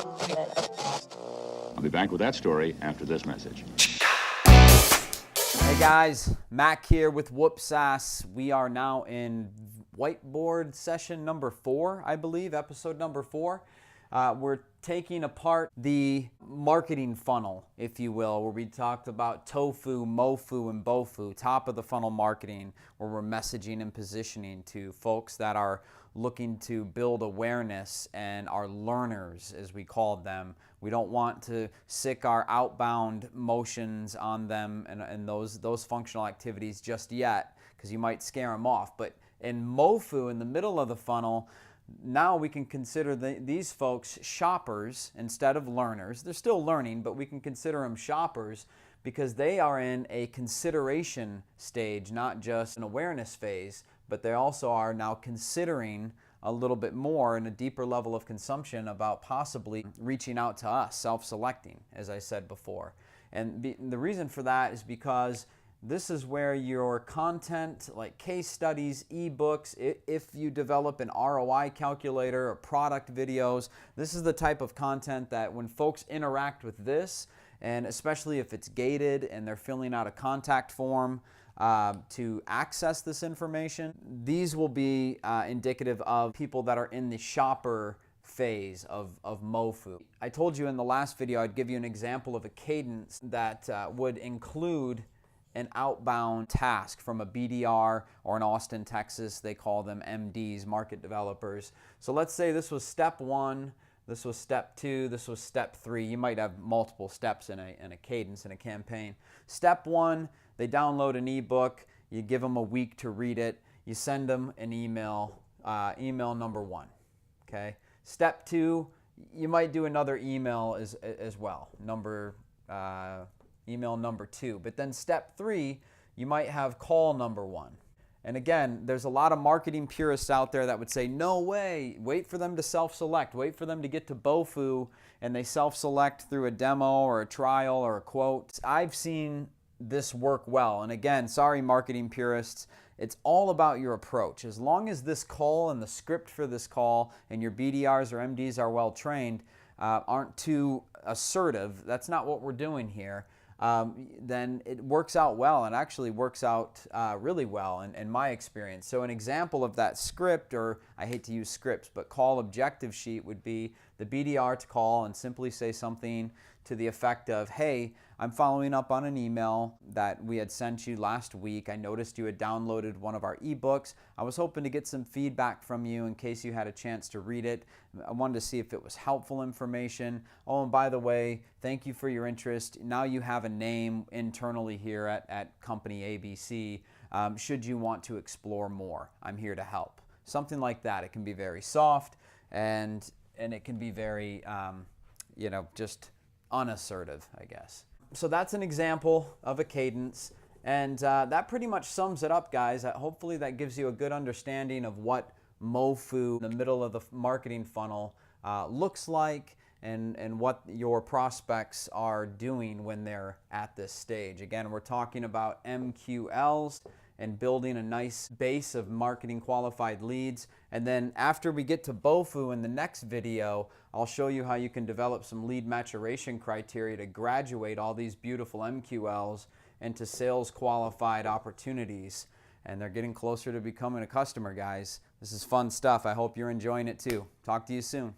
I'll be back with that story after this message. Hey guys, Mac here with WhoopSaaS. We are now in Whiteboard session number 4, I believe, episode number 4. We're taking apart the marketing funnel, if you will, where we talked about tofu, MoFu, and BoFu, top of the funnel marketing, where we're messaging and positioning to folks that are looking to build awareness and are learners, as we called them. We don't want to sick our outbound motions on them and those functional activities just yet, because you might scare them off. But in MoFu, in the middle of the funnel, now we can consider these folks shoppers instead of learners. They're still learning, but we can consider them shoppers because they are in a consideration stage, not just an awareness phase, but they also are now considering a little bit more in a deeper level of consumption about possibly reaching out to us, self-selecting, as I said before. And the reason for that is because this is where your content, like case studies, ebooks, if you develop an ROI calculator or product videos, this is the type of content that when folks interact with this, and especially if it's gated and they're filling out a contact form to access this information, these will be indicative of people that are in the shopper phase of MoFu. I told you in the last video I'd give you an example of a cadence that would include an outbound task from a BDR, or in Austin, Texas, they call them MDs, market developers. So let's say this was step 1, this was step 2, this was step 3. You might have multiple steps in a cadence, in a campaign. Step 1, they download an ebook, you give them a week to read it, you send them an email, email number 1, okay? Step 2, you might do another email as well, email number 2. But then step 3, you might have call number 1. And again, there's a lot of marketing purists out there that would say, no way, wait for them to self-select, wait for them to get to BoFu, and they self-select through a demo or a trial or a quote. I've seen this work well. And again, sorry marketing purists, it's all about your approach. As long as this call and the script for this call and your BDRs or MDs are well trained, aren't too assertive, that's not what we're doing here, then it works out well, and actually works out really well in my experience. So an example of that script, or I hate to use scripts, but call objective sheet would be the BDR to call and simply say something to the effect of, hey, I'm following up on an email that we had sent you last week. I noticed you had downloaded one of our ebooks. I was hoping to get some feedback from you in case you had a chance to read it. I wanted to see if it was helpful information. Oh, and by the way, thank you for your interest. Now you have a name internally here at company ABC. Should you want to explore more, I'm here to help. Something like that. It can be very soft and it can be very, just unassertive, I guess. So that's an example of a cadence, and that pretty much sums it up, guys. Hopefully that gives you a good understanding of what MoFu, in the middle of the marketing funnel, looks like, and what your prospects are doing when they're at this stage. Again, we're talking about MQLs and building a nice base of marketing qualified leads. And then after we get to BoFu in the next video, I'll show you how you can develop some lead maturation criteria to graduate all these beautiful MQLs into sales qualified opportunities. And they're getting closer to becoming a customer, guys. This is fun stuff. I hope you're enjoying it too. Talk to you soon.